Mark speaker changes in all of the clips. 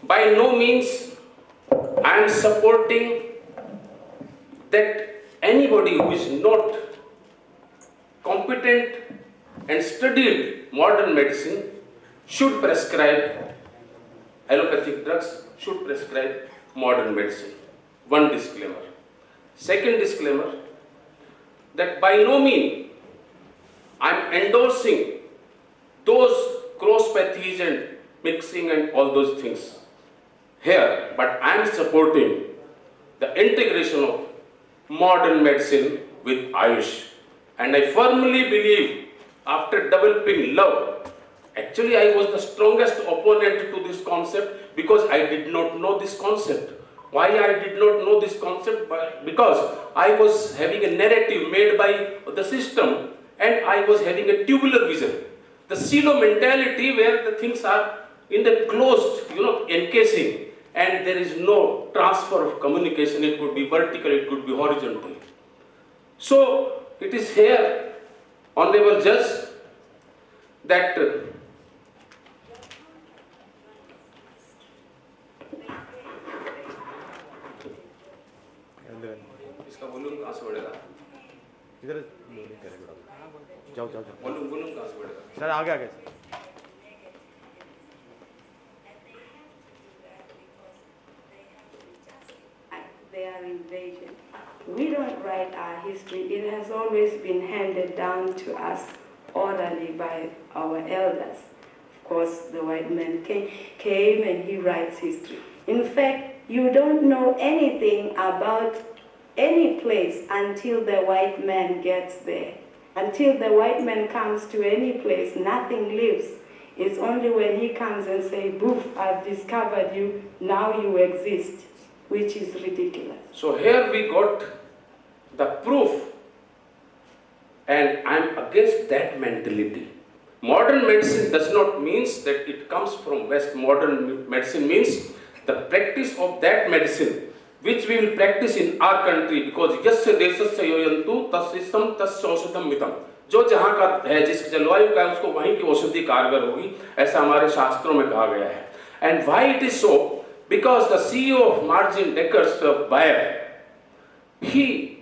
Speaker 1: By no means I am supporting that anybody who is not competent and studied modern medicine should prescribe allopathic drugs, should prescribe modern medicine. One disclaimer. Second disclaimer, that by no means I am endorsing those cross-pathies and mixing and all those things here, but I am supporting the integration of modern medicine with AYUSH. And I firmly believe, after developing love, actually I was the strongest opponent to this concept because I did not know this concept. Why I did not know this concept? Because I was having a narrative made by the system and I was having a tubular vision. The silo mentality where the things are in the closed, encasing, and there is no transfer of communication. It could be vertical, it could be horizontal. So it is here, Honorable Judge, that इसका volume कहाँ से बढ़ेगा?
Speaker 2: इधर जाओ जाओ जाओ
Speaker 1: volume कहाँ से बढ़ेगा?
Speaker 2: सर आगे आगे
Speaker 3: Their invasion. We don't write our history. It has always been handed down to us orally by our elders. Of course, the white man came and he writes history. In fact, you don't know anything about any place until the white man gets there. Until the white man comes to any place, nothing lives. It's only when he comes and says, "Boof, I've discovered you, now you exist," which is ridiculous.
Speaker 1: So here we got the proof, and I'm against that mentality. Modern medicine does not mean that it comes from West. Modern medicine means the practice of that medicine which we will practice in our country, because yasya desasya yoyantu tasisam tasya औषधम मितम, जो जहाँ का है, जिस जलवायु का है, उसको वहीं की औषधि कारगर होगी, ऐसा हमारे शास्त्रों में कहा गया है. And why it is so? Because the CEO of Margin Deckers of Bayer, he,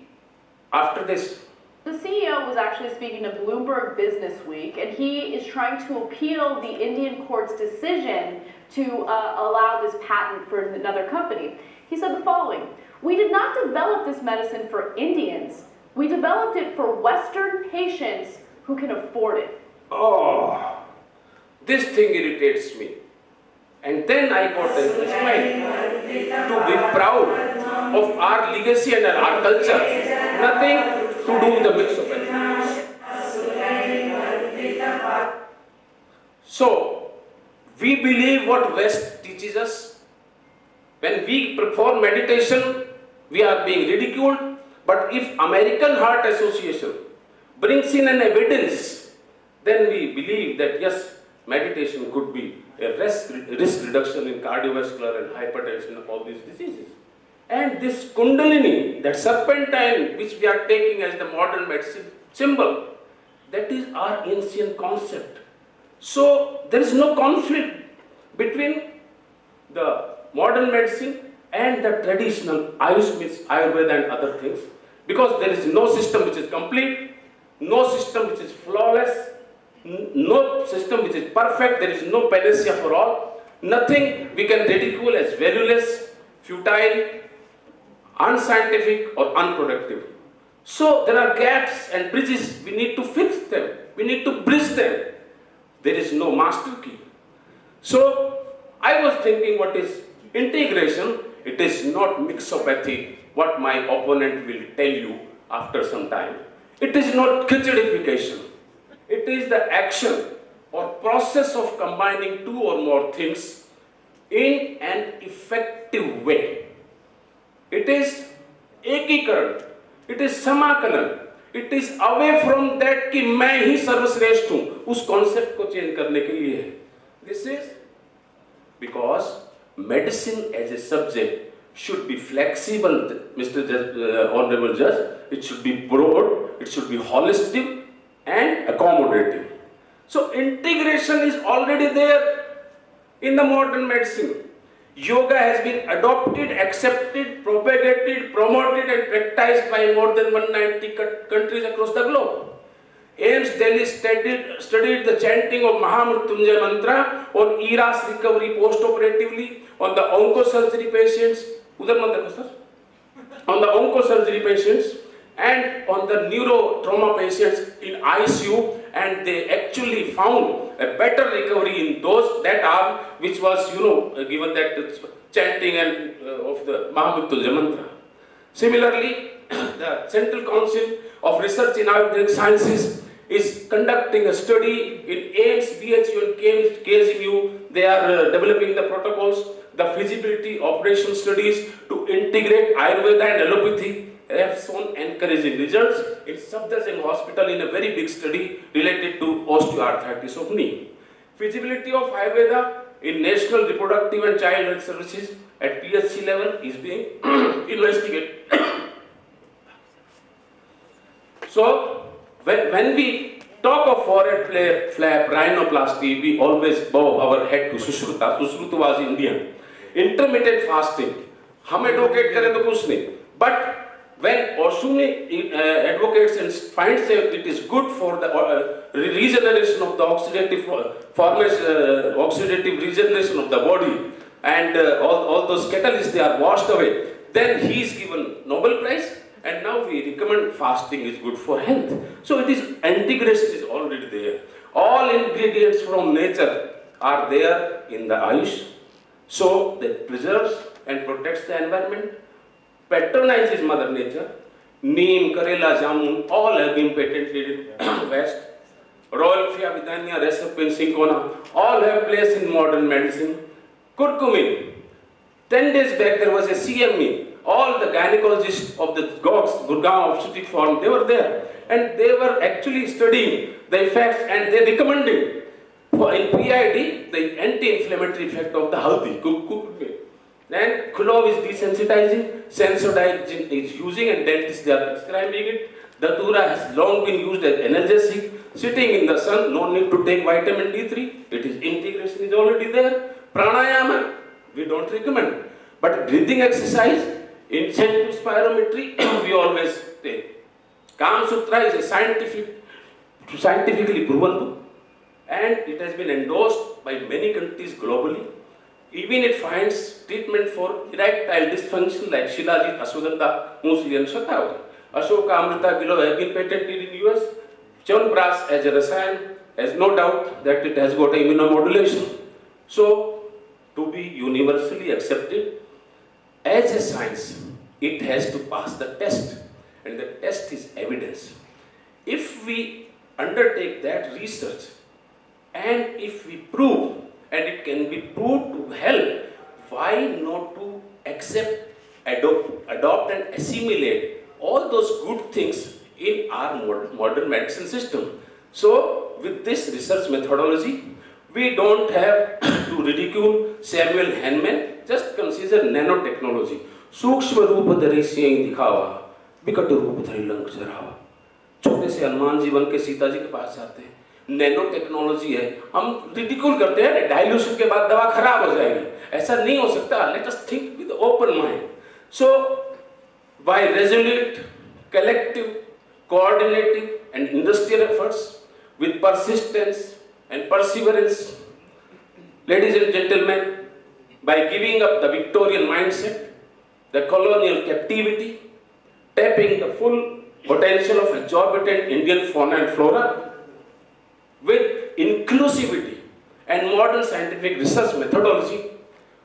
Speaker 1: after this,
Speaker 4: the CEO was actually speaking to Bloomberg Business Week, and he is trying to appeal the Indian court's decision to allow this patent for another company. He said the following: "We did not develop this medicine for Indians. We developed it for Western patients who can afford it."
Speaker 1: Oh, this thing irritates me. And then I got a smile to be proud of our legacy and our culture. Nothing to do with the mix of anything. So, we believe what West teaches us. When we perform meditation, we are being ridiculed. But if American Heart Association brings in an evidence, then we believe that yes, meditation could be a risk reduction in cardiovascular and hypertension and all these diseases. And this Kundalini, that serpentine which we are taking as the modern medicine symbol, that is our ancient concept. So there is no conflict between the modern medicine and the traditional AYUSH means Ayurveda and other things, because there is no system which is complete, no system which is flawless, no system which is perfect. There is no panacea for all. Nothing we can ridicule as valueless, futile, unscientific or unproductive. So there are gaps and bridges. We need to fix them. We need to bridge them. There is no master key. So I was thinking, what is integration? It is not mixopathy, what my opponent will tell you after some time. It is not khichdification. It is the action or process of combining two or more things in an effective way. It is ekikaran. It is samakalan. It is away from that कि मैं ही सर्वश्रेष्ठ हूँ, उस concept को change करने के लिए है. This is because medicine as a subject should be flexible, Mr. Honorable Judge. It should be broad, it should be holistic and accommodating. So integration is already there in the modern medicine. Yoga has been adopted, accepted, propagated, promoted and practiced by more than 190 countries across the globe. AIMS Delhi studied the chanting of Mahamrityunjay mantra on ERAS recovery post-operatively, on the oncosurgery patients, on the oncosurgery patients and on the neurotrauma patients in ICU, and they actually found a better recovery in that arm which was, given that chanting and of the Mahamrityunjay mantra. Similarly, the Central Council of Research in Ayurvedic Sciences is conducting a study in AIMS, BHU and KSMU. They are developing the protocols, the feasibility operation studies to integrate Ayurveda and allopathy. They have shown encouraging results in Safdarjung Hospital in a very big study related to osteoarthritis of knee. Feasibility of Ayurveda in National Reproductive and Child Health Services at PHC level is being investigated. So, when we talk of forehead flap, rhinoplasty, we always bow our head to Sushruta. Sushruta was Indian. Intermittent fasting, हम advocate करें तो कुछ नहीं. But when Oshumi advocates and finds that it is good for the regeneration of the oxidative oxidative regeneration of the body, and all those catalysts, they are washed away, then he is given Nobel Prize. And now we recommend fasting is good for health. So it is, integration is already there. All ingredients from nature are there in the AYUSH. So that preserves and protects the environment, patronizes Mother Nature. Neem, Karela, Jamun, all have been patented in West. Royal Fiavidania, Resapin, Cinchona, all have place in modern medicine. Curcumin. 10 days back there was a CME. All the gynecologists of the Gurgaon obstetric forum, they were there. And they were actually studying the effects, and they recommended in PID the anti-inflammatory effect of the haldi, cooked meat. Then clove is desensitizing, sensodyne is using, and dentists they are prescribing it. Datura has long been used as analgesic. Sitting in the sun, no need to take vitamin D3. It is, integration is already there. Pranayama, we don't recommend. But breathing exercise, incentive spirometry, we always take. Kama Sutra is a scientifically proven book, and it has been endorsed by many countries globally. Even it finds treatment for erectile dysfunction like Shilajit, Ashwagandha, Musli and Shatavari. Ashoka Amrita Kilo have been patented in US. Chyawanprash as a rasayan has no doubt that it has got immunomodulation. So, to be universally accepted as a science, it has to pass the test, and the test is evidence. If we undertake that research, and if we prove, and it can be proved to help, why not to accept, adopt and assimilate all those good things in our modern medicine system? So, with this research methodology, we don't have to ridicule Samuel Hahnemann. Just consider nanotechnology. सूक्ष्म रूप धरि सिंह दिखावा, विकट रूप धरि लंक जरावा. छोटे से हनुमान जी बन के सीता जी के पास जाते हैं. नैनो टेक्नोलॉजी है. हम रिडिक्यूल करते हैं, डाइल्यूशन के बाद दवा खराब हो जाएगी. ऐसा नहीं हो सकता. Let us think with open mind. So by resolute, collective, coordinating and industrial efforts with persistence and perseverance, ladies and gentlemen, by giving up the Victorian mindset, the colonial captivity, tapping the full potential of exorbitant Indian fauna and flora, with inclusivity and modern scientific research methodology,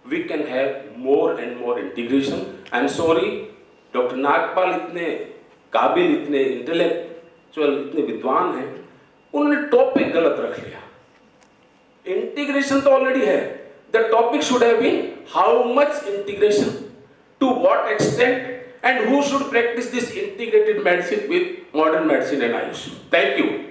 Speaker 1: we can have more and more integration. I am sorry, Dr. Nagpal इतने काबिल, इतने intellectual, इतने विद्वान हैं, उन्होंने topic गलत रख लिया. इंटीग्रेशन तो ऑलरेडी है. The topic should have been how much integration, to what extent, and who should practice this integrated medicine with modern medicine and AYUSH. Thank you.